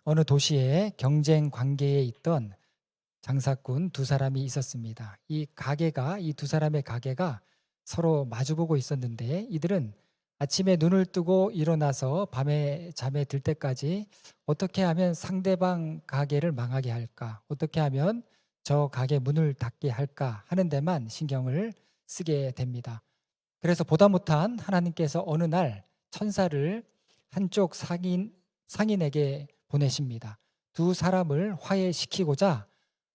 어느 도시에 경쟁 관계에 있던 장사꾼 두 사람이 있었습니다. 이 두 사람의 가게가 서로 마주보고 있었는데 이들은 아침에 눈을 뜨고 일어나서 밤에 잠에 들 때까지 어떻게 하면 상대방 가게를 망하게 할까? 어떻게 하면 저 가게 문을 닫게 할까? 하는 데만 신경을 쓰게 됩니다. 그래서 보다 못한 하나님께서 어느 날 천사를 한쪽 상인에게 보내십니다. 두 사람을 화해시키고자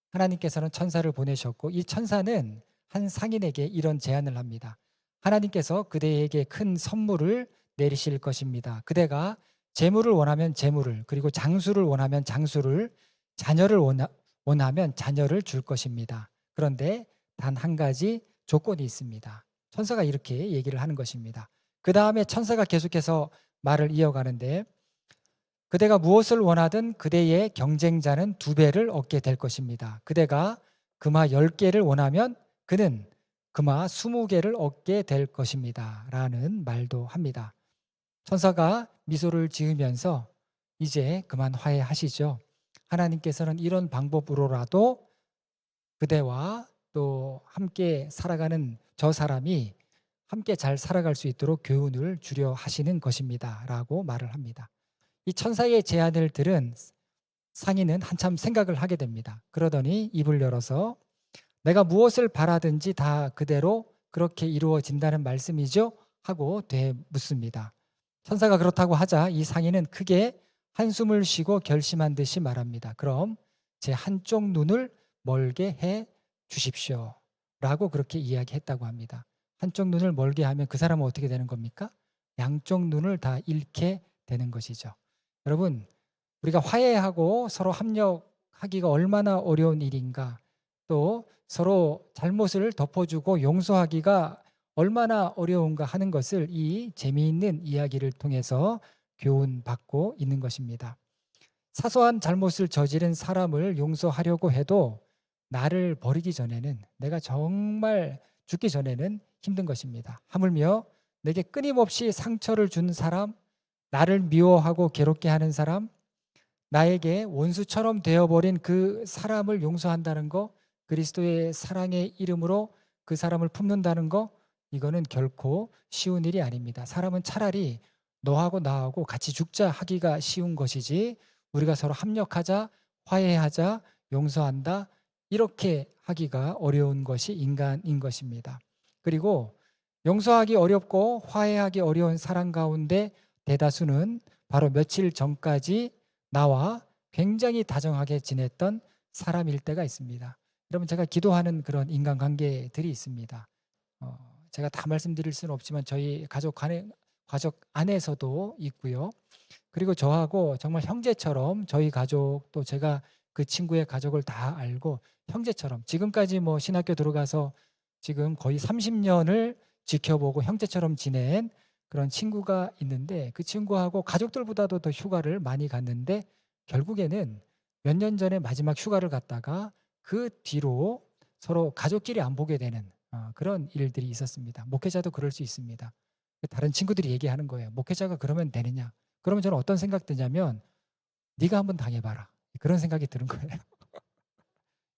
하나님께서는 천사를 보내셨고, 이 천사는 한 상인에게 이런 제안을 합니다. 하나님께서 그대에게 큰 선물을 내리실 것입니다. 그대가 재물을 원하면 재물을, 그리고 장수를 원하면 장수를, 자녀를 원하면 자녀를 줄 것입니다. 그런데 단 한 가지 조건이 있습니다. 천사가 이렇게 얘기를 하는 것입니다. 그 다음에 천사가 계속해서 말을 이어가는데, 그대가 무엇을 원하든 그대의 경쟁자는 2배를 얻게 될 것입니다. 그대가 금화 10개를 원하면 그는 금화 20개를 얻게 될 것입니다. 라는 말도 합니다. 천사가 미소를 지으면서 이제 그만 화해하시죠. 하나님께서는 이런 방법으로라도 그대와 또 함께 살아가는 저 사람이 함께 잘 살아갈 수 있도록 교훈을 주려 하시는 것입니다. 라고 말을 합니다. 이 천사의 제안을 들은 상인은 한참 생각을 하게 됩니다. 그러더니 입을 열어서 내가 무엇을 바라든지 다 그대로 그렇게 이루어진다는 말씀이죠? 하고 되묻습니다. 천사가 그렇다고 하자 이 상인은 크게 한숨을 쉬고 결심한 듯이 말합니다. 그럼 제 한쪽 눈을 멀게 해 주십시오. 라고 그렇게 이야기했다고 합니다. 한쪽 눈을 멀게 하면 그 사람은 어떻게 되는 겁니까? 양쪽 눈을 다 잃게 되는 것이죠. 여러분, 우리가 화해하고 서로 협력하기가 얼마나 어려운 일인가, 또 서로 잘못을 덮어주고 용서하기가 얼마나 어려운가 하는 것을 이 재미있는 이야기를 통해서 교훈받고 있는 것입니다. 사소한 잘못을 저지른 사람을 용서하려고 해도 나를 버리기 전에는, 내가 정말 죽기 전에는 힘든 것입니다. 하물며 내게 끊임없이 상처를 준 사람, 나를 미워하고 괴롭게 하는 사람, 나에게 원수처럼 되어버린 그 사람을 용서한다는 거, 그리스도의 사랑의 이름으로 그 사람을 품는다는 거, 이거는 결코 쉬운 일이 아닙니다. 사람은 차라리 너하고 나하고 같이 죽자 하기가 쉬운 것이지, 우리가 서로 합력하자, 화해하자, 용서한다, 이렇게 하기가 어려운 것이 인간인 것입니다. 그리고 용서하기 어렵고 화해하기 어려운 사람 가운데 대다수는 바로 며칠 전까지 나와 굉장히 다정하게 지냈던 사람일 때가 있습니다. 여러분, 제가 기도하는 그런 인간관계들이 있습니다. 제가 다 말씀드릴 수는 없지만 저희 가족 안에서도 있고요. 그리고 저하고 정말 형제처럼, 저희 가족 또 제가 그 친구의 가족을 다 알고 형제처럼, 지금까지 뭐 신학교 들어가서 지금 거의 30년을 지켜보고 형제처럼 지낸 그런 친구가 있는데, 그 친구하고 가족들보다도 더 휴가를 많이 갔는데 결국에는 몇 년 전에 마지막 휴가를 갔다가 그 뒤로 서로 가족끼리 안 보게 되는 그런 일들이 있었습니다. 목회자도 그럴 수 있습니다. 다른 친구들이 얘기하는 거예요. 목회자가 그러면 되느냐? 그러면 저는 어떤 생각 드냐면, 네가 한번 당해봐라, 그런 생각이 드는 거예요.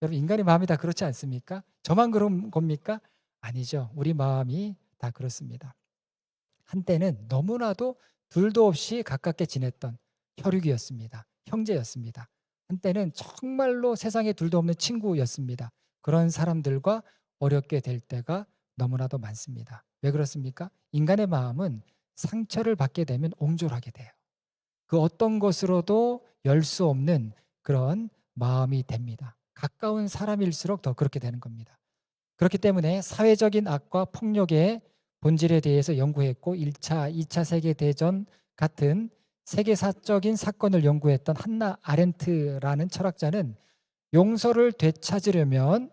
여러분, 인간의 마음이 다 그렇지 않습니까? 저만 그런 겁니까? 아니죠. 우리 마음이 다 그렇습니다. 한때는 너무나도 둘도 없이 가깝게 지냈던 혈육이었습니다. 형제였습니다. 한때는 정말로 세상에 둘도 없는 친구였습니다. 그런 사람들과 어렵게 될 때가 너무나도 많습니다. 왜 그렇습니까? 인간의 마음은 상처를 받게 되면 옹졸하게 돼요. 그 어떤 것으로도 열 수 없는 그런 마음이 됩니다. 가까운 사람일수록 더 그렇게 되는 겁니다. 그렇기 때문에 사회적인 악과 폭력의 본질에 대해서 연구했고 1차, 2차 세계대전 같은 세계사적인 사건을 연구했던 한나 아렌트라는 철학자는 용서를 되찾으려면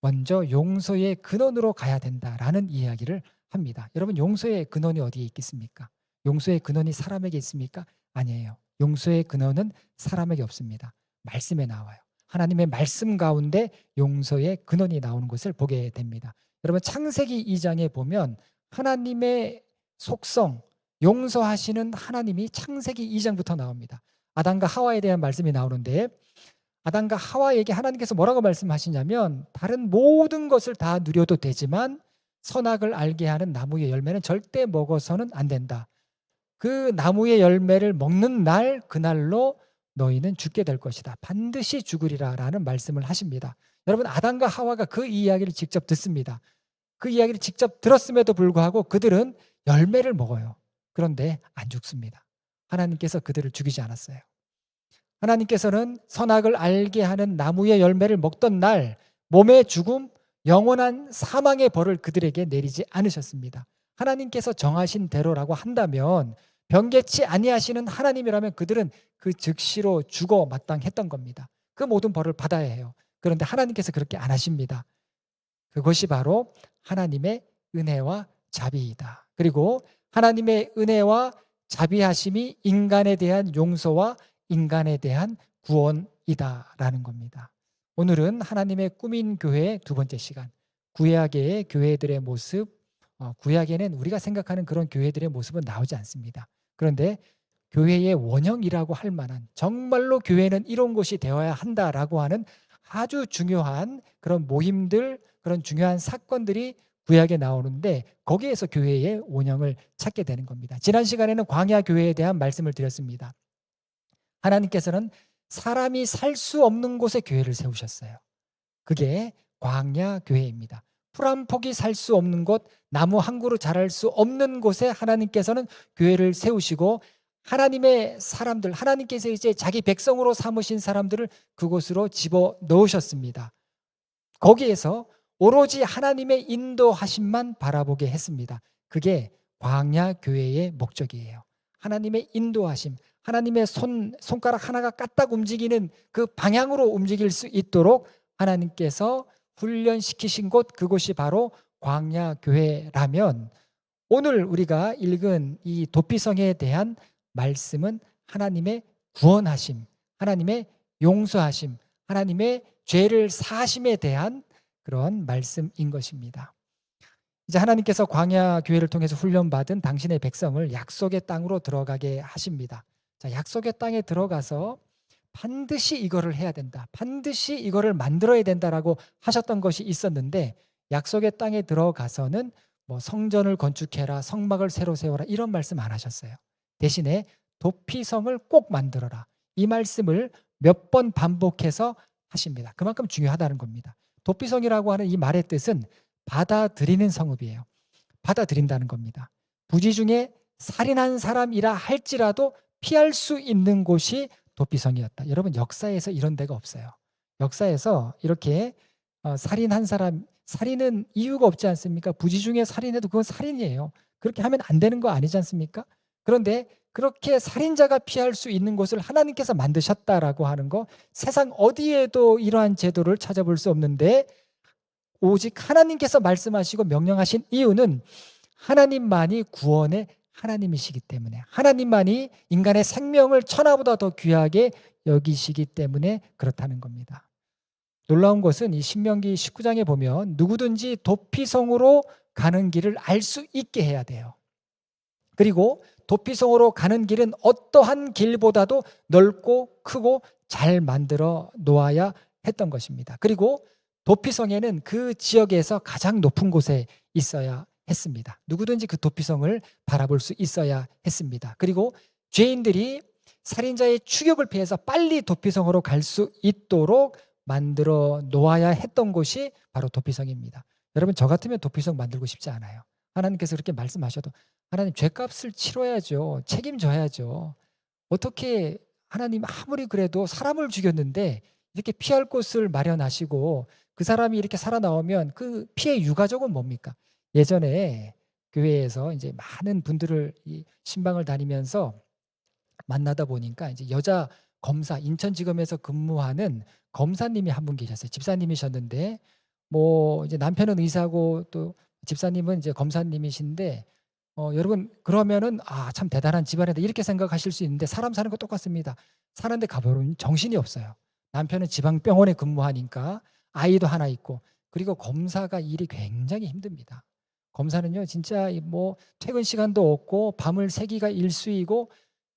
먼저 용서의 근원으로 가야 된다라는 이야기를 합니다. 여러분, 용서의 근원이 어디에 있겠습니까? 용서의 근원이 사람에게 있습니까? 아니에요. 용서의 근원은 사람에게 없습니다. 말씀에 나와요. 하나님의 말씀 가운데 용서의 근원이 나오는 것을 보게 됩니다. 여러분, 창세기 2장에 보면 하나님의 속성, 용서하시는 하나님이 창세기 2장부터 나옵니다. 아담과 하와에 대한 말씀이 나오는데 아담과 하와에게 하나님께서 뭐라고 말씀하시냐면 다른 모든 것을 다 누려도 되지만 선악을 알게 하는 나무의 열매는 절대 먹어서는 안 된다. 그 나무의 열매를 먹는 날 그날로 너희는 죽게 될 것이다. 반드시 죽으리라 라는 말씀을 하십니다. 여러분 아담과 하와가 그 이야기를 직접 듣습니다. 그 이야기를 직접 들었음에도 불구하고 그들은 열매를 먹어요. 그런데 안 죽습니다. 하나님께서 그들을 죽이지 않았어요. 하나님께서는 선악을 알게 하는 나무의 열매를 먹던 날 몸의 죽음, 영원한 사망의 벌을 그들에게 내리지 않으셨습니다. 하나님께서 정하신 대로라고 한다면 변개치 아니하시는 하나님이라면 그들은 그 즉시로 죽어 마땅했던 겁니다. 그 모든 벌을 받아야 해요. 그런데 하나님께서 그렇게 안 하십니다. 그것이 바로 하나님의 은혜와 자비이다. 그리고 하나님의 은혜와 자비하심이 인간에 대한 용서와 인간에 대한 구원이다라는 겁니다. 오늘은 하나님의 꾸민 교회의 두 번째 시간, 구약의 교회들의 모습, 구약에는 우리가 생각하는 그런 교회들의 모습은 나오지 않습니다. 그런데 교회의 원형이라고 할 만한 정말로 교회는 이런 곳이 되어야 한다라고 하는 아주 중요한 그런 모임들, 그런 중요한 사건들이 구약에 나오는데 거기에서 교회의 원형을 찾게 되는 겁니다. 지난 시간에는 광야 교회에 대한 말씀을 드렸습니다. 하나님께서는 사람이 살 수 없는 곳에 교회를 세우셨어요. 그게 광야 교회입니다. 풀 한 폭이 살 수 없는 곳, 나무 한 그루 자랄 수 없는 곳에 하나님께서는 교회를 세우시고 하나님의 사람들, 하나님께서 이제 자기 백성으로 삼으신 사람들을 그곳으로 집어 넣으셨습니다. 거기에서 오로지 하나님의 인도하심만 바라보게 했습니다. 그게 광야 교회의 목적이에요. 하나님의 인도하심, 하나님의 손가락 하나가 까딱 움직이는 그 방향으로 움직일 수 있도록 하나님께서 훈련시키신 곳, 그곳이 바로 광야 교회라면 오늘 우리가 읽은 이 도피성에 대한 말씀은 하나님의 구원하심, 하나님의 용서하심, 하나님의 죄를 사하심에 대한 그런 말씀인 것입니다. 이제 하나님께서 광야 교회를 통해서 훈련받은 당신의 백성을 약속의 땅으로 들어가게 하십니다. 자, 약속의 땅에 들어가서 반드시 이거를 해야 된다. 반드시 이거를 만들어야 된다라고 하셨던 것이 있었는데 약속의 땅에 들어가서는 뭐 성전을 건축해라, 성막을 새로 세워라 이런 말씀 안 하셨어요. 대신에 도피성을 꼭 만들어라. 이 말씀을 몇 번 반복해서 하십니다. 그만큼 중요하다는 겁니다. 도피성이라고 하는 이 말의 뜻은 받아들이는 성읍이에요. 받아들인다는 겁니다. 부지 중에 살인한 사람이라 할지라도 피할 수 있는 곳이 도피성이었다. 여러분 역사에서 이런 데가 없어요. 역사에서 이렇게 살인한 사람, 살인은 이유가 없지 않습니까? 부지 중에 살인해도 그건 살인이에요. 그렇게 하면 안 되는 거 아니지 않습니까? 그런데 그렇게 살인자가 피할 수 있는 곳을 하나님께서 만드셨다라고 하는 거 세상 어디에도 이러한 제도를 찾아볼 수 없는데 오직 하나님께서 말씀하시고 명령하신 이유는 하나님만이 구원의 하나님이시기 때문에 하나님만이 인간의 생명을 천하보다 더 귀하게 여기시기 때문에 그렇다는 겁니다. 놀라운 것은 이 신명기 19장에 보면 누구든지 도피성으로 가는 길을 알 수 있게 해야 돼요. 그리고 도피성으로 가는 길은 어떠한 길보다도 넓고 크고 잘 만들어 놓아야 했던 것입니다. 그리고 도피성에는 그 지역에서 가장 높은 곳에 있어야 했습니다. 누구든지 그 도피성을 바라볼 수 있어야 했습니다. 그리고 죄인들이 살인자의 추격을 피해서 빨리 도피성으로 갈 수 있도록 만들어 놓아야 했던 곳이 바로 도피성입니다. 여러분 저 같으면 도피성 만들고 싶지 않아요. 하나님께서 그렇게 말씀하셔도 하나님 죄값을 치러야죠. 책임져야죠. 어떻게 하나님 아무리 그래도 사람을 죽였는데 이렇게 피할 곳을 마련하시고 그 사람이 이렇게 살아나오면 그 피해 유가족은 뭡니까? 예전에 교회에서 이제 많은 분들을 이 신방을 다니면서 만나다 보니까 이제 여자 검사 인천지검에서 근무하는 검사님이 한 분 계셨어요. 집사님이셨는데 뭐 이제 남편은 의사고 또 집사님은 이제 검사님이신데 여러분 그러면은 참 대단한 집안이다 이렇게 생각하실 수 있는데 사람 사는 거 똑같습니다. 사는데 가보면 정신이 없어요. 남편은 지방병원에 근무하니까 아이도 하나 있고 그리고 검사가 일이 굉장히 힘듭니다. 검사는요 진짜 뭐 퇴근 시간도 없고 밤을 새기가 일수이고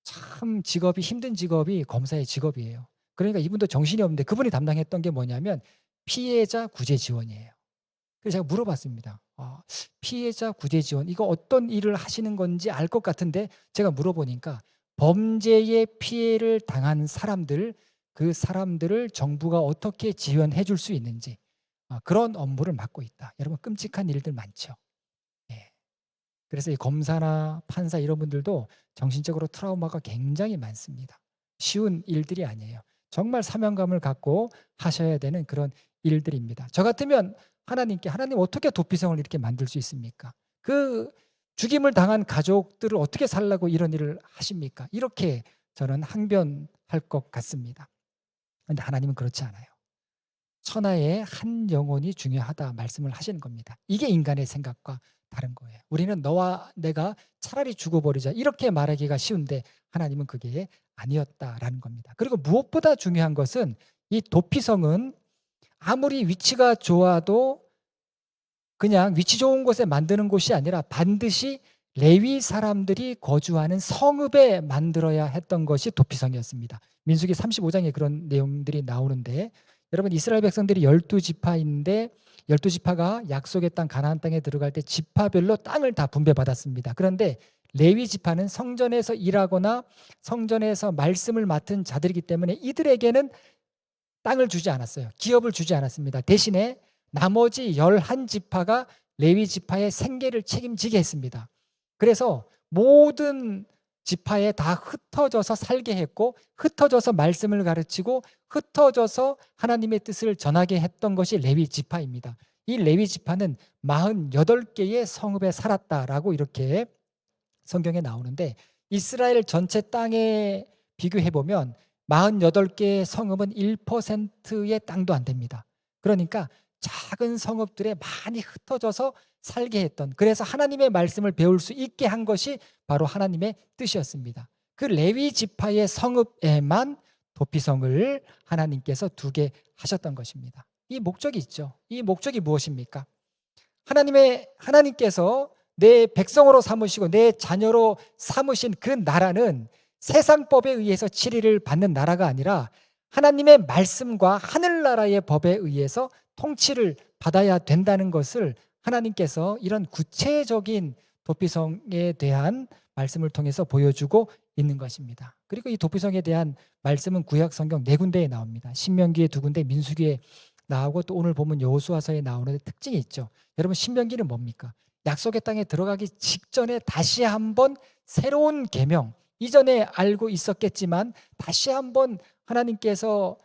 참 직업이 힘든 직업이 검사의 직업이에요. 그러니까 이분도 정신이 없는데 그분이 담당했던 게 뭐냐면 피해자 구제 지원이에요. 그래서 제가 물어봤습니다. 피해자 구제 지원 이거 어떤 일을 하시는 건지 알 것 같은데 제가 물어보니까 범죄의 피해를 당한 사람들 그 사람들을 정부가 어떻게 지원해 줄 수 있는지 그런 업무를 맡고 있다. 여러분 끔찍한 일들 많죠. 예. 그래서 이 검사나 판사 이런 분들도 정신적으로 트라우마가 굉장히 많습니다. 쉬운 일들이 아니에요. 정말 사명감을 갖고 하셔야 되는 그런 일들입니다. 저 같으면 하나님께 하나님 어떻게 도피성을 이렇게 만들 수 있습니까? 그 죽임을 당한 가족들을 어떻게 살라고 이런 일을 하십니까? 이렇게 저는 항변할 것 같습니다. 그런데 하나님은 그렇지 않아요. 천하의 한 영혼이 중요하다 말씀을 하시는 겁니다. 이게 인간의 생각과 다른 거예요. 우리는 너와 내가 차라리 죽어버리자 이렇게 말하기가 쉬운데 하나님은 그게 아니었다라는 겁니다. 그리고 무엇보다 중요한 것은 이 도피성은 아무리 위치가 좋아도 그냥 위치 좋은 곳에 만드는 곳이 아니라 반드시 레위 사람들이 거주하는 성읍에 만들어야 했던 것이 도피성이었습니다. 민수기 35장에 그런 내용들이 나오는데 여러분 이스라엘 백성들이 12지파인데 12지파가 약속의 땅 가나안 땅에 들어갈 때 지파별로 땅을 다 분배받았습니다. 그런데 레위 지파는 성전에서 일하거나 성전에서 말씀을 맡은 자들이기 때문에 이들에게는 땅을 주지 않았어요. 기업을 주지 않았습니다. 대신에 나머지 11지파가 레위 지파의 생계를 책임지게 했습니다. 그래서 모든 지파에 다 흩어져서 살게 했고 흩어져서 말씀을 가르치고 흩어져서 하나님의 뜻을 전하게 했던 것이 레위 지파입니다. 이 레위 지파는 48개의 성읍에 살았다라고 이렇게 성경에 나오는데 이스라엘 전체 땅에 비교해 보면 48개의 성읍은 1%의 땅도 안 됩니다. 그러니까 작은 성읍들에 많이 흩어져서 살게 했던 그래서 하나님의 말씀을 배울 수 있게 한 것이 바로 하나님의 뜻이었습니다. 그 레위 지파의 성읍에만 도피성을 하나님께서 두게 하셨던 것입니다. 이 목적이 있죠. 이 목적이 무엇입니까? 하나님께서 내 백성으로 삼으시고 내 자녀로 삼으신 그 나라는 세상법에 의해서 치리를 받는 나라가 아니라 하나님의 말씀과 하늘나라의 법에 의해서 통치를 받아야 된다는 것을 하나님께서 이런 구체적인 도피성에 대한 말씀을 통해서 보여주고 있는 것입니다. 그리고 이 도피성에 대한 말씀은 구약 성경 4군데에 나옵니다. 신명기에 2군데, 민수기에 나오고 또 오늘 보면 여호수아서에 나오는 특징이 있죠. 여러분 신명기는 뭡니까? 약속의 땅에 들어가기 직전에 다시 한번 새로운 계명, 이전에 알고 있었겠지만 다시 한번 하나님께서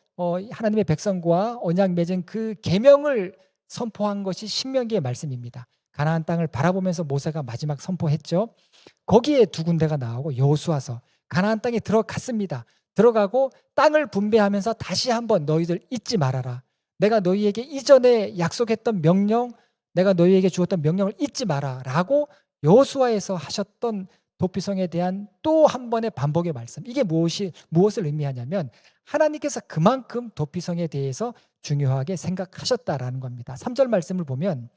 하나님의 백성과 언약 맺은 그 계명을 선포한 것이 신명기의 말씀입니다. 가나안 땅을 바라보면서 모세가 마지막 선포했죠. 거기에 2군데가 나오고 여호수아서 가나안 땅에 들어갔습니다. 들어가고 땅을 분배하면서 다시 한번 너희들 잊지 말아라. 내가 너희에게 이전에 약속했던 명령, 내가 너희에게 주었던 명령을 잊지 마라 라고 여호수아에서 하셨던 도피성에 대한 또 한 번의 반복의 말씀. 이게 무엇을 의미하냐면 하나님께서 그만큼 도피성에 대해서 중요하게 생각하셨다라는 겁니다. 3절 말씀을 보면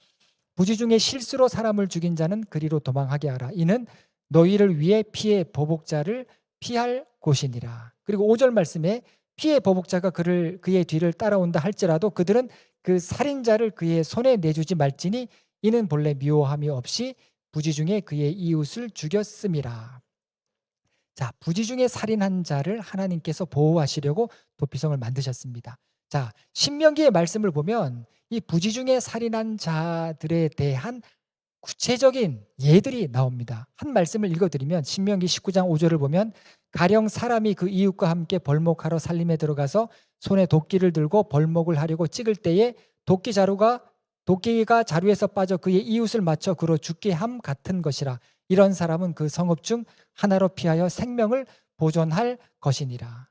부지 중에 실수로 사람을 죽인 자는 그리로 도망하게 하라. 이는 너희를 위해 피해 보복자를 피할 곳이니라. 그리고 5절 말씀에 피해 보복자가 그의 뒤를 따라온다 할지라도 그들은 그 살인자를 그의 손에 내주지 말지니 이는 본래 미워함이 없이 부지 중에 그의 이웃을 죽였음이라. 자, 부지 중에 살인한 자를 하나님께서 보호하시려고 도피성을 만드셨습니다. 자, 신명기의 말씀을 보면 이 부지 중에 살인한 자들에 대한 구체적인 예들이 나옵니다. 한 말씀을 읽어드리면 신명기 19장 5절을 보면 가령 사람이 그 이웃과 함께 벌목하러 살림에 들어가서 손에 도끼를 들고 벌목을 하려고 찍을 때에 도끼가 자루에서 빠져 그의 이웃을 맞춰 그로 죽게 함 같은 것이라. 이런 사람은 그 성읍 중 하나로 피하여 생명을 보존할 것이니라.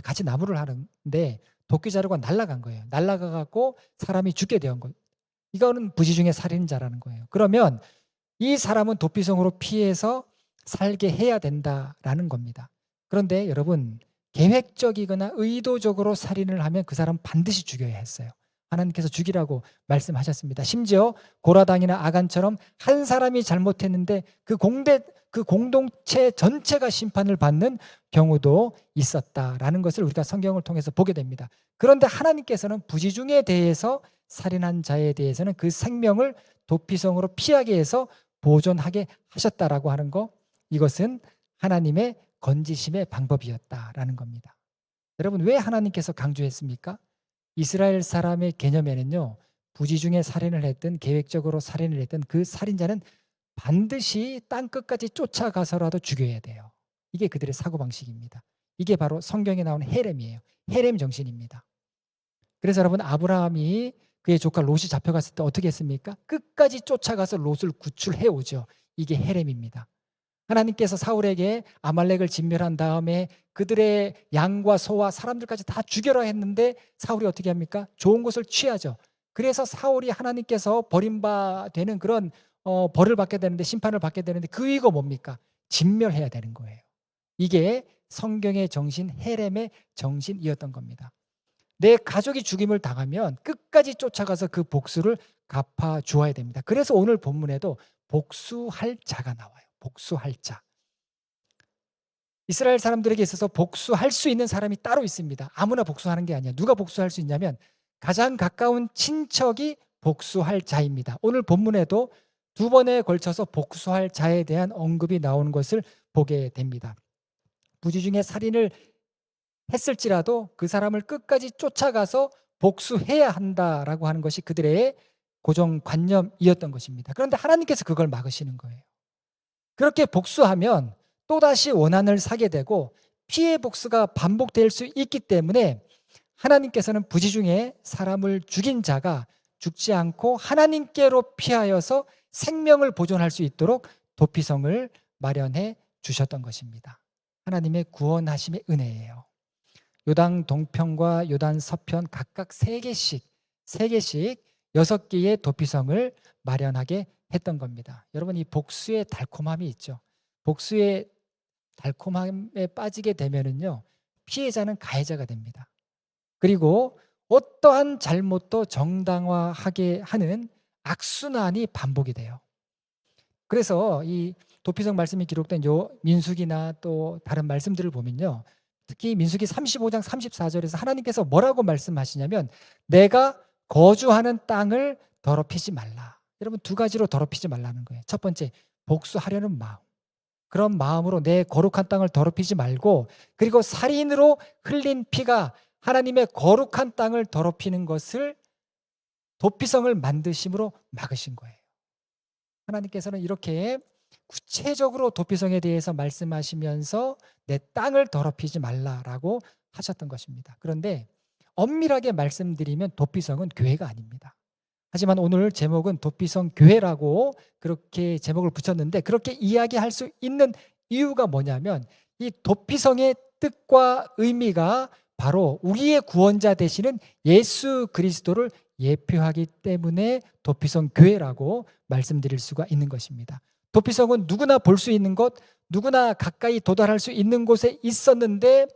같이 나무를 하는데 도끼 자루가 날아간 거예요. 날아가 갖고 사람이 죽게 된 거예요. 이거는 부지 중에 살인자라는 거예요. 그러면 이 사람은 도피성으로 피해서 살게 해야 된다라는 겁니다. 그런데 여러분 계획적이거나 의도적으로 살인을 하면 그 사람 반드시 죽여야 했어요. 하나님께서 죽이라고 말씀하셨습니다. 심지어 고라당이나 아간처럼 한 사람이 잘못했는데 그 그 공동체 전체가 심판을 받는 경우도 있었다라는 것을 우리가 성경을 통해서 보게 됩니다. 그런데 하나님께서는 부지중에 대해서 살인한 자에 대해서는 그 생명을 도피성으로 피하게 해서 보존하게 하셨다라고 하는 거, 이것은 하나님의 건지심의 방법이었다라는 겁니다. 여러분, 왜 하나님께서 강조했습니까? 이스라엘 사람의 개념에는요, 부지중에 살인을 했든 계획적으로 살인을 했든 그 살인자는 반드시 땅 끝까지 쫓아가서라도 죽여야 돼요. 이게 그들의 사고방식입니다. 이게 바로 성경에 나오는 헤렘이에요. 헤렘 정신입니다. 그래서 여러분, 아브라함이 그의 조카 롯이 잡혀갔을 때 어떻게 했습니까? 끝까지 쫓아가서 롯을 구출해 오죠. 이게 헤렘입니다. 하나님께서 사울에게 아말렉을 진멸한 다음에 그들의 양과 소와 사람들까지 다 죽여라 했는데 사울이 어떻게 합니까? 좋은 것을 취하죠. 그래서 사울이 하나님께서 버림받는 그런 벌을 받게 되는데, 심판을 받게 되는데, 그 이유가 뭡니까? 진멸해야 되는 거예요. 이게 성경의 정신, 헤렘의 정신이었던 겁니다. 내 가족이 죽임을 당하면 끝까지 쫓아가서 그 복수를 갚아 주어야 됩니다. 그래서 오늘 본문에도 복수할 자가 나와요. 복수할 자. 이스라엘 사람들에게 있어서 복수할 수 있는 사람이 따로 있습니다. 아무나 복수하는 게 아니야. 누가 복수할 수 있냐면 가장 가까운 친척이 복수할 자입니다. 오늘 본문에도 두 번에 걸쳐서 복수할 자에 대한 언급이 나오는 것을 보게 됩니다. 부지중에 살인을 했을지라도 그 사람을 끝까지 쫓아가서 복수해야 한다라고 하는 것이 그들의 고정관념이었던 것입니다. 그런데 하나님께서 그걸 막으시는 거예요. 그렇게 복수하면 또다시 원한을 사게 되고 피해 복수가 반복될 수 있기 때문에 하나님께서는 부지중에 사람을 죽인 자가 죽지 않고 하나님께로 피하여서 생명을 보존할 수 있도록 도피성을 마련해 주셨던 것입니다. 하나님의 구원하심의 은혜예요. 요단 동편과 요단 서편 각각 3개씩 6개의 도피성을 마련하게 했던 겁니다. 여러분, 이 복수의 달콤함이 있죠. 복수의 달콤함에 빠지게 되면은요, 피해자는 가해자가 됩니다. 그리고 어떠한 잘못도 정당화하게 하는 악순환이 반복이 돼요. 그래서 이 도피성 말씀이 기록된 요 민수기나 또 다른 말씀들을 보면요, 특히 민수기 35장 34절에서 하나님께서 뭐라고 말씀하시냐면 내가 거주하는 땅을 더럽히지 말라. 여러분, 2가지로 더럽히지 말라는 거예요. 첫 번째, 복수하려는 마음. 그런 마음으로 내 거룩한 땅을 더럽히지 말고, 그리고 살인으로 흘린 피가 하나님의 거룩한 땅을 더럽히는 것을 도피성을 만드심으로 막으신 거예요. 하나님께서는 이렇게 구체적으로 도피성에 대해서 말씀하시면서 내 땅을 더럽히지 말라라고 하셨던 것입니다. 그런데 엄밀하게 말씀드리면 도피성은 교회가 아닙니다. 하지만 오늘 제목은 도피성 교회라고 그렇게 제목을 붙였는데, 그렇게 이야기할 수 있는 이유가 뭐냐면 이 도피성의 뜻과 의미가 바로 우리의 구원자 되시는 예수 그리스도를 예표하기 때문에 도피성 교회라고 말씀드릴 수가 있는 것입니다. 도피성은 누구나 볼 수 있는 것, 누구나 가까이 도달할 수 있는 곳에 있었는데,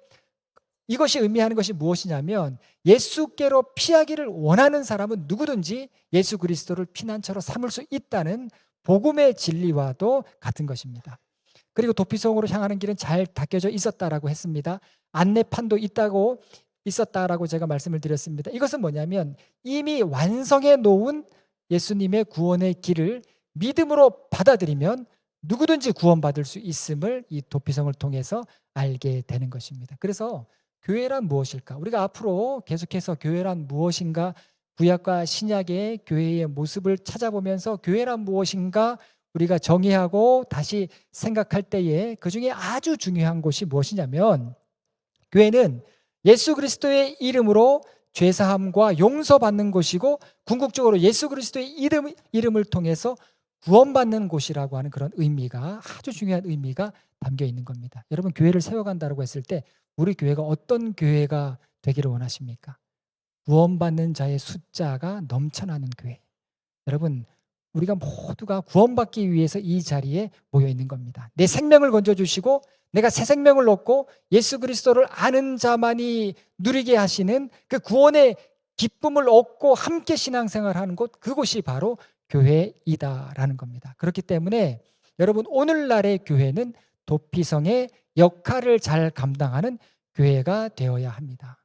이것이 의미하는 것이 무엇이냐면 예수께로 피하기를 원하는 사람은 누구든지 예수 그리스도를 피난처로 삼을 수 있다는 복음의 진리와도 같은 것입니다. 그리고 도피성으로 향하는 길은 잘 닦여져 있었다라고 했습니다. 안내판도 있었다라고 제가 말씀을 드렸습니다. 이것은 뭐냐면 이미 완성해 놓은 예수님의 구원의 길을 믿음으로 받아들이면 누구든지 구원받을 수 있음을 이 도피성을 통해서 알게 되는 것입니다. 그래서 교회란 무엇일까? 우리가 앞으로 계속해서 교회란 무엇인가, 구약과 신약의 교회의 모습을 찾아보면서 교회란 무엇인가 우리가 정의하고 다시 생각할 때에 그중에 아주 중요한 것이 무엇이냐면, 교회는 예수 그리스도의 이름으로 죄사함과 용서받는 곳이고 궁극적으로 예수 그리스도의 이름을 통해서 구원받는 곳이라고 하는 그런 의미가, 아주 중요한 의미가 담겨 있는 겁니다. 여러분, 교회를 세워간다고 했을 때 우리 교회가 어떤 교회가 되기를 원하십니까? 구원받는 자의 숫자가 넘쳐나는 교회. 여러분, 우리가 모두가 구원받기 위해서 이 자리에 모여 있는 겁니다. 내 생명을 건져주시고 내가 새 생명을 얻고 예수 그리스도를 아는 자만이 누리게 하시는 그 구원의 기쁨을 얻고 함께 신앙생활하는 곳, 그곳이 바로 교회이다라는 겁니다. 그렇기 때문에 여러분 오늘날의 교회는 도피성의 역할을 잘 감당하는 교회가 되어야 합니다.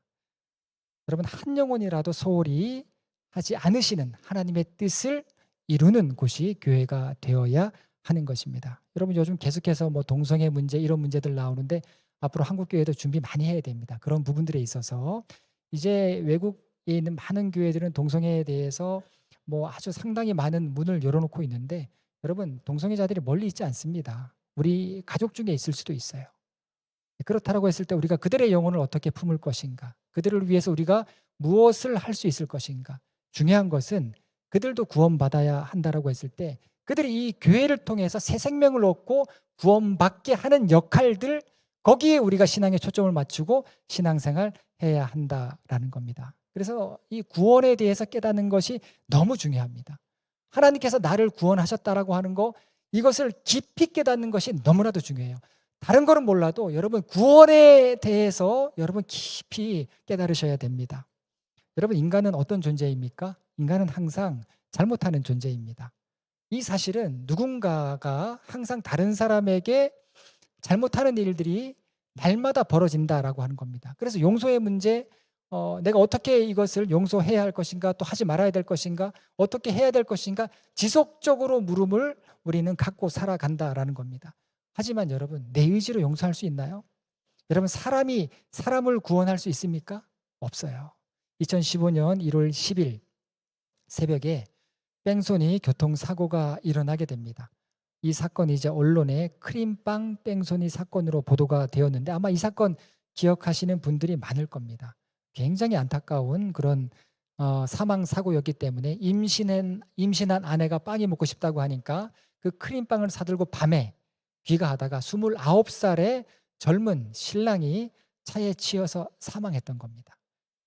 여러분 한 영혼이라도 소홀히 하지 않으시는 하나님의 뜻을 이루는 곳이 교회가 되어야 하는 것입니다. 여러분 요즘 계속해서 뭐 동성애 문제 이런 문제들 나오는데 앞으로 한국 교회도 준비 많이 해야 됩니다. 그런 부분들에 있어서 이제 외국에 있는 많은 교회들은 동성애에 대해서 뭐 아주 상당히 많은 문을 열어놓고 있는데 여러분 동성애자들이 멀리 있지 않습니다. 우리 가족 중에 있을 수도 있어요. 그렇다고 했을 때 우리가 그들의 영혼을 어떻게 품을 것인가, 그들을 위해서 우리가 무엇을 할 수 있을 것인가. 중요한 것은 그들도 구원받아야 한다라고 했을 때 그들이 이 교회를 통해서 새 생명을 얻고 구원받게 하는 역할들, 거기에 우리가 신앙에 초점을 맞추고 신앙생활 해야 한다라는 겁니다. 그래서 이 구원에 대해서 깨닫는 것이 너무 중요합니다. 하나님께서 나를 구원하셨다라고 하는 거, 이것을 깊이 깨닫는 것이 너무나도 중요해요. 다른 거는 몰라도 여러분 구원에 대해서 여러분 깊이 깨달으셔야 됩니다. 여러분 인간은 어떤 존재입니까? 인간은 항상 잘못하는 존재입니다. 이 사실은 누군가가 항상 다른 사람에게 잘못하는 일들이 날마다 벌어진다라고 하는 겁니다. 그래서 용서의 문제, 내가 어떻게 이것을 용서해야 할 것인가, 또 하지 말아야 될 것인가, 어떻게 해야 될 것인가, 지속적으로 물음을 우리는 갖고 살아간다라는 겁니다. 하지만 여러분 내 의지로 용서할 수 있나요? 여러분 사람이 사람을 구원할 수 있습니까? 없어요. 2015년 1월 10일 새벽에 뺑소니 교통사고가 일어나게 됩니다. 이 사건이 이제 언론에 크림빵 뺑소니 사건으로 보도가 되었는데 아마 이 사건 기억하시는 분들이 많을 겁니다. 굉장히 안타까운 그런 사망 사고였기 때문에 임신한 아내가 빵이 먹고 싶다고 하니까 그 크림빵을 사들고 밤에 귀가하다가 29살의 젊은 신랑이 차에 치여서 사망했던 겁니다.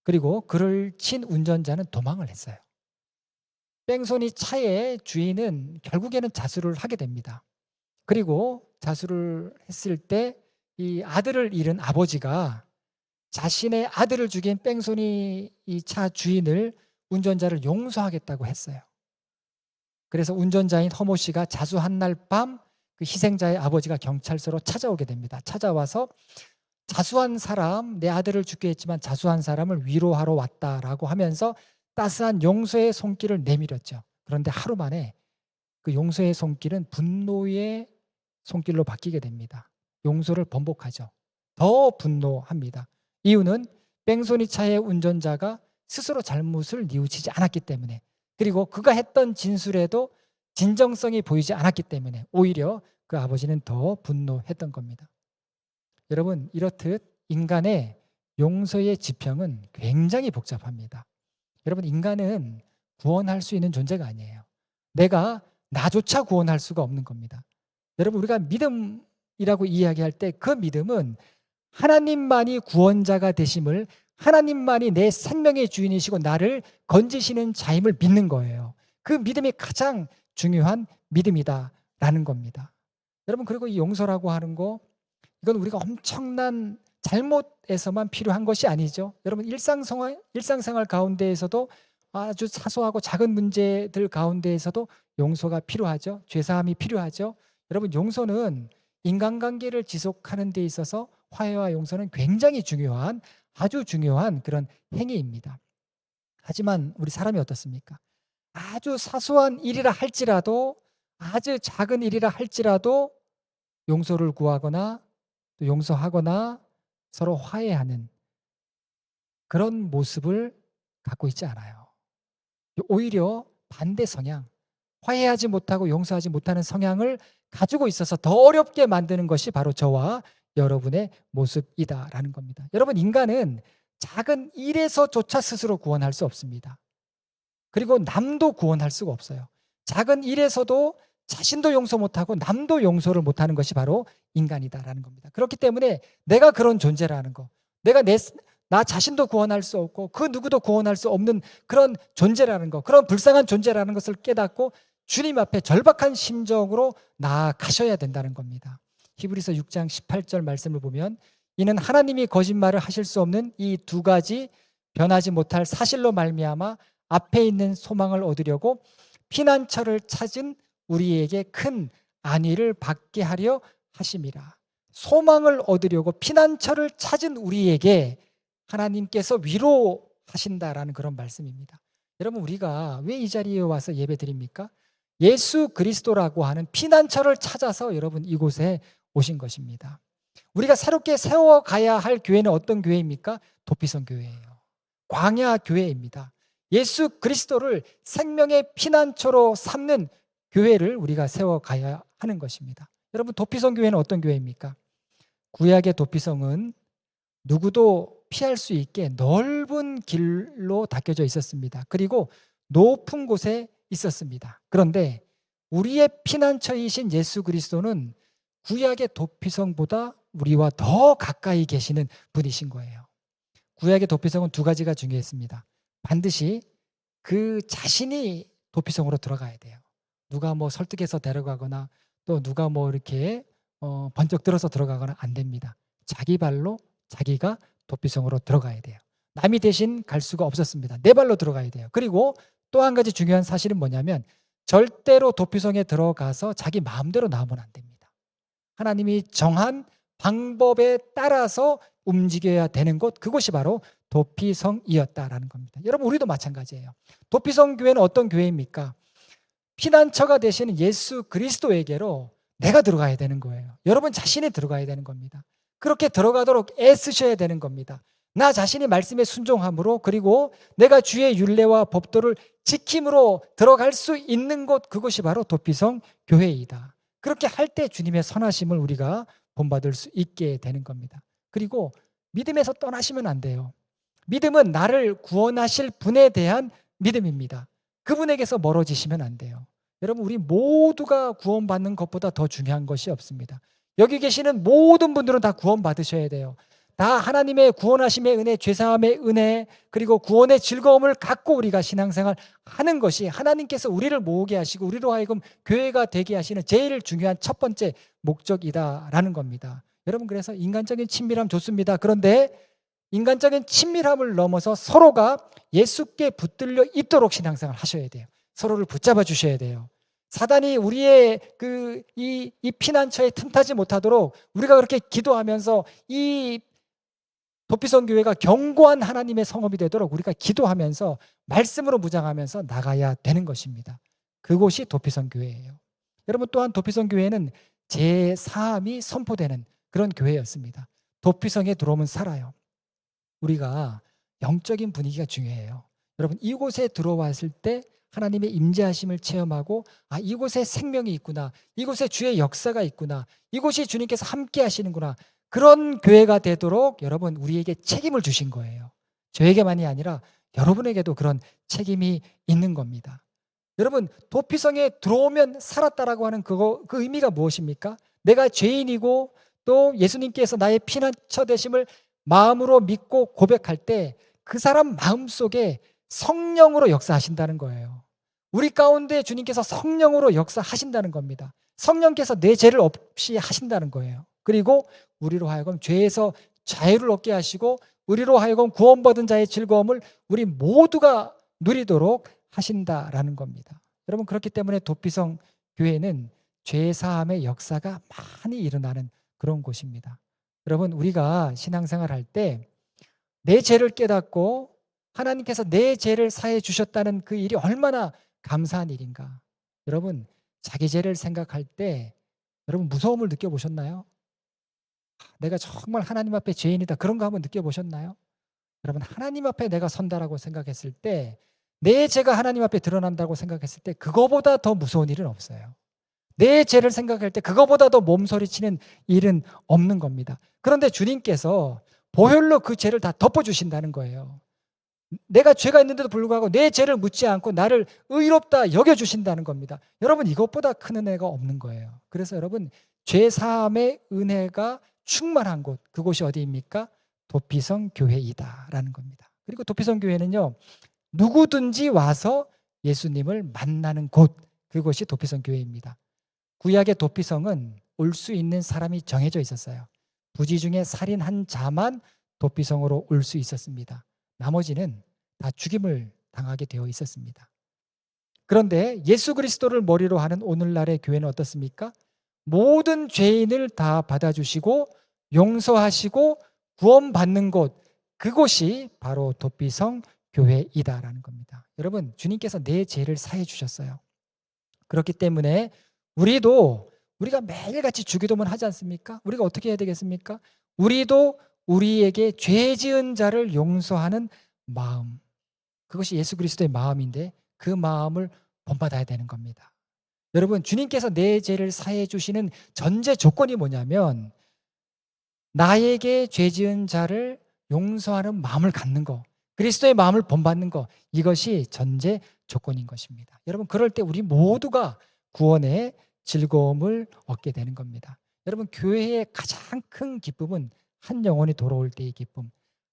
그리고 그를 친 운전자는 도망을 했어요. 뺑소니 차의 주인은 결국에는 자수를 하게 됩니다. 그리고 자수를 했을 때 이 아들을 잃은 아버지가 자신의 아들을 죽인 뺑소니 이 차 주인을, 운전자를 용서하겠다고 했어요. 그래서 운전자인 허모 씨가 자수한 날 밤 그 희생자의 아버지가 경찰서로 찾아오게 됩니다. 찾아와서 자수한 사람, 내 아들을 죽게 했지만 자수한 사람을 위로하러 왔다라고 하면서 따스한 용서의 손길을 내밀었죠. 그런데 하루 만에 그 용서의 손길은 분노의 손길로 바뀌게 됩니다. 용서를 번복하죠. 더 분노합니다. 이유는 뺑소니 차의 운전자가 스스로 잘못을 뉘우치지 않았기 때문에, 그리고 그가 했던 진술에도 진정성이 보이지 않았기 때문에 오히려 그 아버지는 더 분노했던 겁니다. 여러분 이렇듯 인간의 용서의 지평은 굉장히 복잡합니다. 여러분 인간은 구원할 수 있는 존재가 아니에요. 내가 나조차 구원할 수가 없는 겁니다. 여러분 우리가 믿음이라고 이야기할 때 그 믿음은 하나님만이 구원자가 되심을, 하나님만이 내 생명의 주인이시고 나를 건지시는 자임을 믿는 거예요. 그 믿음이 가장 중요한 믿음이다라는 겁니다. 여러분 그리고 이 용서라고 하는 거, 이건 우리가 엄청난 잘못에서만 필요한 것이 아니죠. 여러분 일상생활 가운데에서도 아주 사소하고 작은 문제들 가운데에서도 용서가 필요하죠. 죄사함이 필요하죠. 여러분 용서는 인간관계를 지속하는 데 있어서 화해와 용서는 굉장히 중요한, 아주 중요한 그런 행위입니다. 하지만 우리 사람이 어떻습니까? 아주 사소한 일이라 할지라도, 아주 작은 일이라 할지라도 용서를 구하거나 또 용서하거나 서로 화해하는 그런 모습을 갖고 있지 않아요. 오히려 반대 성향, 화해하지 못하고 용서하지 못하는 성향을 가지고 있어서 더 어렵게 만드는 것이 바로 저와 여러분의 모습이다라는 겁니다. 여러분 인간은 작은 일에서조차 스스로 구원할 수 없습니다. 그리고 남도 구원할 수가 없어요. 작은 일에서도 자신도 용서 못하고 남도 용서를 못하는 것이 바로 인간이다라는 겁니다. 그렇기 때문에 내가 그런 존재라는 거, 내가 나 자신도 구원할 수 없고 그 누구도 구원할 수 없는 그런 존재라는 거, 그런 불쌍한 존재라는 것을 깨닫고 주님 앞에 절박한 심정으로 나아가셔야 된다는 겁니다. 히브리서 6장 18절 말씀을 보면 이는 하나님이 거짓말을 하실 수 없는 이 두 가지 변하지 못할 사실로 말미암아 앞에 있는 소망을 얻으려고 피난처를 찾은 우리에게 큰 안위를 받게 하려 하심이라. 소망을 얻으려고 피난처를 찾은 우리에게 하나님께서 위로하신다라는 그런 말씀입니다. 여러분, 우리가 왜 이 자리에 와서 예배드립니까? 예수 그리스도라고 하는 피난처를 찾아서 여러분 이곳에 오신 것입니다. 우리가 새롭게 세워가야 할 교회는 어떤 교회입니까? 도피성 교회예요. 광야 교회입니다. 예수 그리스도를 생명의 피난처로 삼는 교회를 우리가 세워가야 하는 것입니다. 여러분, 도피성 교회는 어떤 교회입니까? 구약의 도피성은 누구도 피할 수 있게 넓은 길로 닦여져 있었습니다. 그리고 높은 곳에 있었습니다. 그런데 우리의 피난처이신 예수 그리스도는 구약의 도피성보다 우리와 더 가까이 계시는 분이신 거예요. 구약의 도피성은 두 가지가 중요했습니다. 반드시 그 자신이 도피성으로 들어가야 돼요. 누가 뭐 설득해서 데려가거나 또 누가 뭐 이렇게 번쩍 들어서 들어가거나 안 됩니다. 자기 발로 자기가 도피성으로 들어가야 돼요. 남이 대신 갈 수가 없었습니다. 내 발로 들어가야 돼요. 그리고 또 한 가지 중요한 사실은 뭐냐면 절대로 도피성에 들어가서 자기 마음대로 나오면 안 됩니다. 하나님이 정한 방법에 따라서 움직여야 되는 곳, 그곳이 바로 도피성이었다라는 겁니다. 여러분, 우리도 마찬가지예요. 도피성 교회는 어떤 교회입니까? 피난처가 되시는 예수 그리스도에게로 내가 들어가야 되는 거예요. 여러분 자신이 들어가야 되는 겁니다. 그렇게 들어가도록 애쓰셔야 되는 겁니다. 나 자신이 말씀에 순종함으로, 그리고 내가 주의 율례와 법도를 지킴으로 들어갈 수 있는 곳, 그곳이 바로 도피성 교회이다. 그렇게 할 때 주님의 선하심을 우리가 본받을 수 있게 되는 겁니다. 그리고 믿음에서 떠나시면 안 돼요. 믿음은 나를 구원하실 분에 대한 믿음입니다. 그분에게서 멀어지시면 안 돼요. 여러분, 우리 모두가 구원받는 것보다 더 중요한 것이 없습니다. 여기 계시는 모든 분들은 다 구원받으셔야 돼요. 다 하나님의 구원하심의 은혜, 죄사함의 은혜, 그리고 구원의 즐거움을 갖고 우리가 신앙생활 하는 것이 하나님께서 우리를 모으게 하시고 우리로 하여금 교회가 되게 하시는 제일 중요한 첫 번째 목적이다라는 겁니다. 여러분, 그래서 인간적인 친밀함 좋습니다. 그런데 인간적인 친밀함을 넘어서 서로가 예수께 붙들려 있도록 신앙생활 하셔야 돼요. 서로를 붙잡아 주셔야 돼요. 사단이 우리의 이 피난처에 틈타지 못하도록 우리가 그렇게 기도하면서 이 도피성 교회가 견고한 하나님의 성읍이 되도록 우리가 기도하면서 말씀으로 무장하면서 나가야 되는 것입니다. 그곳이 도피성 교회예요. 여러분, 또한 도피성 교회는 제4함이 선포되는 그런 교회였습니다. 도피성에 들어오면 살아요. 우리가 영적인 분위기가 중요해요. 여러분, 이곳에 들어왔을 때 하나님의 임재하심을 체험하고, 아, 이곳에 생명이 있구나, 이곳에 주의 역사가 있구나, 이곳이 주님께서 함께 하시는구나, 그런 교회가 되도록 여러분 우리에게 책임을 주신 거예요. 저에게만이 아니라 여러분에게도 그런 책임이 있는 겁니다. 여러분, 도피성에 들어오면 살았다라고 하는 그 의미가 무엇입니까? 내가 죄인이고 또 예수님께서 나의 피난처 되심을 마음으로 믿고 고백할 때 그 사람 마음속에 성령으로 역사하신다는 거예요. 우리 가운데 주님께서 성령으로 역사하신다는 겁니다. 성령께서 내 죄를 없이 하신다는 거예요. 그리고 우리로 하여금 죄에서 자유를 얻게 하시고 우리로 하여금 구원받은 자의 즐거움을 우리 모두가 누리도록 하신다라는 겁니다. 여러분, 그렇기 때문에 도피성 교회는 죄사함의 역사가 많이 일어나는 그런 곳입니다. 여러분, 우리가 신앙생활 할 때 내 죄를 깨닫고 하나님께서 내 죄를 사해 주셨다는 그 일이 얼마나 감사한 일인가. 여러분, 자기 죄를 생각할 때 여러분 무서움을 느껴보셨나요? 내가 정말 하나님 앞에 죄인이다, 그런 거 한번 느껴보셨나요? 여러분, 하나님 앞에 내가 선다라고 생각했을 때, 내 죄가 하나님 앞에 드러난다고 생각했을 때 그거보다 더 무서운 일은 없어요. 내 죄를 생각할 때 그거보다 더 몸서리치는 일은 없는 겁니다. 그런데 주님께서 보혈로 그 죄를 다 덮어주신다는 거예요. 내가 죄가 있는데도 불구하고 내 죄를 묻지 않고 나를 의롭다 여겨주신다는 겁니다. 여러분, 이것보다 큰 은혜가 없는 거예요. 그래서 여러분, 죄사함의 은혜가 충만한 곳, 그곳이 어디입니까? 도피성 교회이다라는 겁니다. 그리고 도피성 교회는요, 누구든지 와서 예수님을 만나는 곳, 그곳이 도피성 교회입니다. 구약의 도피성은 올 수 있는 사람이 정해져 있었어요. 부지 중에 살인한 자만 도피성으로 올 수 있었습니다. 나머지는 다 죽임을 당하게 되어 있었습니다. 그런데 예수 그리스도를 머리로 하는 오늘날의 교회는 어떻습니까? 모든 죄인을 다 받아주시고 용서하시고 구원받는 곳, 그곳이 바로 도피성 교회이다라는 겁니다. 여러분, 주님께서 내 죄를 사해 주셨어요. 그렇기 때문에 우리가 매일같이 주기도문 하지 않습니까? 우리가 어떻게 해야 되겠습니까? 우리도 우리에게 죄 지은 자를 용서하는 마음, 그것이 예수 그리스도의 마음인데 그 마음을 본받아야 되는 겁니다. 여러분, 주님께서 내 죄를 사해 주시는 전제 조건이 뭐냐면 나에게 죄 지은 자를 용서하는 마음을 갖는 거, 그리스도의 마음을 본받는 거, 이것이 전제 조건인 것입니다. 여러분, 그럴 때 우리 모두가 구원의 즐거움을 얻게 되는 겁니다. 여러분, 교회의 가장 큰 기쁨은 한 영혼이 돌아올 때의 기쁨,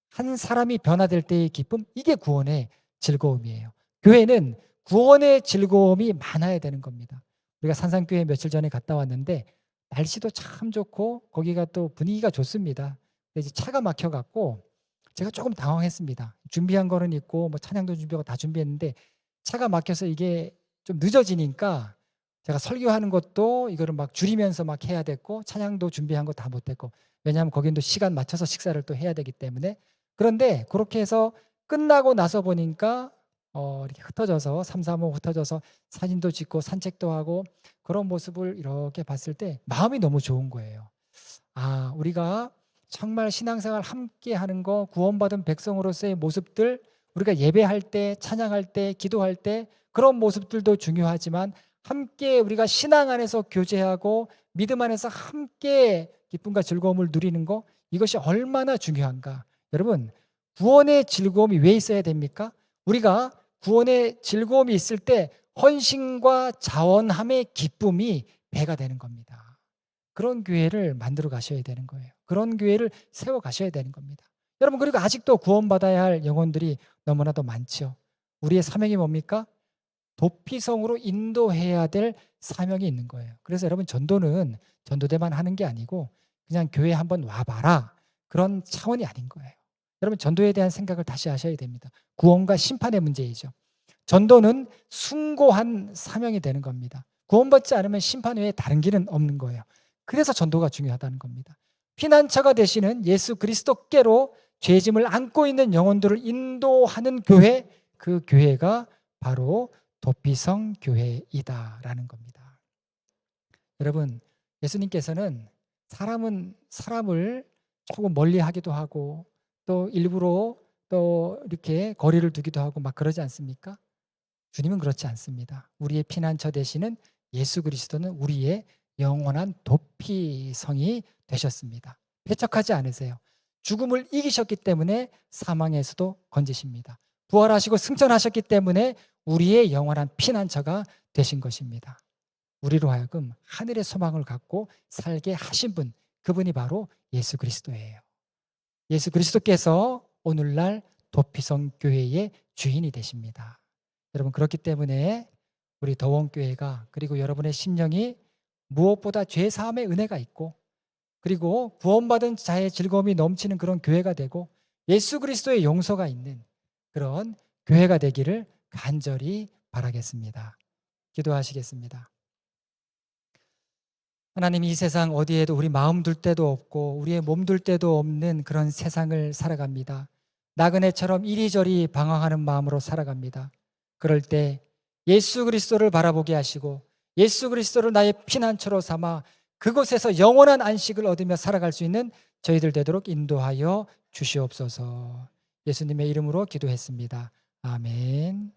한 사람이 변화될 때의 기쁨, 이게 구원의 즐거움이에요. 교회는 구원의 즐거움이 많아야 되는 겁니다. 우리가 산상교회 며칠 전에 갔다 왔는데 날씨도 참 좋고 거기가 또 분위기가 좋습니다. 이제 차가 막혀갖고 제가 조금 당황했습니다. 준비한 거는 있고 뭐 찬양도 준비하고 다 준비했는데 차가 막혀서 이게 좀 늦어지니까 제가 설교하는 것도 이거를 막 줄이면서 막 해야 됐고 찬양도 준비한 거 다 못했고, 왜냐하면 거긴 또 시간 맞춰서 식사를 또 해야 되기 때문에. 그런데 그렇게 해서 끝나고 나서 보니까 이렇게 흩어져서 삼삼오오 흩어져서 사진도 찍고 산책도 하고 그런 모습을 이렇게 봤을 때 마음이 너무 좋은 거예요. 아, 우리가 정말 신앙생활 함께 하는 거, 구원받은 백성으로서의 모습들, 우리가 예배할 때, 찬양할 때, 기도할 때 그런 모습들도 중요하지만 함께 우리가 신앙 안에서 교제하고 믿음 안에서 함께 기쁨과 즐거움을 누리는 거, 이것이 얼마나 중요한가. 여러분, 구원의 즐거움이 왜 있어야 됩니까? 우리가 구원의 즐거움이 있을 때 헌신과 자원함의 기쁨이 배가 되는 겁니다. 그런 교회를 만들어 가셔야 되는 거예요. 그런 교회를 세워 가셔야 되는 겁니다. 여러분, 그리고 아직도 구원받아야 할 영혼들이 너무나도 많죠. 우리의 사명이 뭡니까? 도피성으로 인도해야 될 사명이 있는 거예요. 그래서 여러분, 전도는 전도대만 하는 게 아니고 그냥 교회에 한번 와봐라, 그런 차원이 아닌 거예요. 여러분, 전도에 대한 생각을 다시 하셔야 됩니다. 구원과 심판의 문제이죠. 전도는 숭고한 사명이 되는 겁니다. 구원받지 않으면 심판 외에 다른 길은 없는 거예요. 그래서 전도가 중요하다는 겁니다. 피난처가 되시는 예수 그리스도께로 죄짐을 안고 있는 영혼들을 인도하는 교회, 그 교회가 바로 도피성 교회이다라는 겁니다. 여러분, 예수님께서는 사람은 사람을 조금 멀리 하기도 하고 또 일부러 또 이렇게 거리를 두기도 하고 막 그러지 않습니까? 주님은 그렇지 않습니다. 우리의 피난처 되시는 예수 그리스도는 우리의 영원한 도피성이 되셨습니다. 배척하지 않으세요. 죽음을 이기셨기 때문에 사망에서도 건지십니다. 부활하시고 승천하셨기 때문에 우리의 영원한 피난처가 되신 것입니다. 우리로 하여금 하늘의 소망을 갖고 살게 하신 분, 그분이 바로 예수 그리스도예요. 예수 그리스도께서 오늘날 도피성 교회의 주인이 되십니다. 여러분, 그렇기 때문에 우리 더원교회가, 그리고 여러분의 심령이 무엇보다 죄사함의 은혜가 있고 그리고 구원받은 자의 즐거움이 넘치는 그런 교회가 되고 예수 그리스도의 용서가 있는 그런 교회가 되기를 간절히 바라겠습니다. 기도하시겠습니다. 하나님, 이 세상 어디에도 우리 마음 둘 데도 없고 우리의 몸 둘 데도 없는 그런 세상을 살아갑니다. 나그네처럼 이리저리 방황하는 마음으로 살아갑니다. 그럴 때 예수 그리스도를 바라보게 하시고 예수 그리스도를 나의 피난처로 삼아 그곳에서 영원한 안식을 얻으며 살아갈 수 있는 저희들 되도록 인도하여 주시옵소서. 예수님의 이름으로 기도했습니다. 아멘.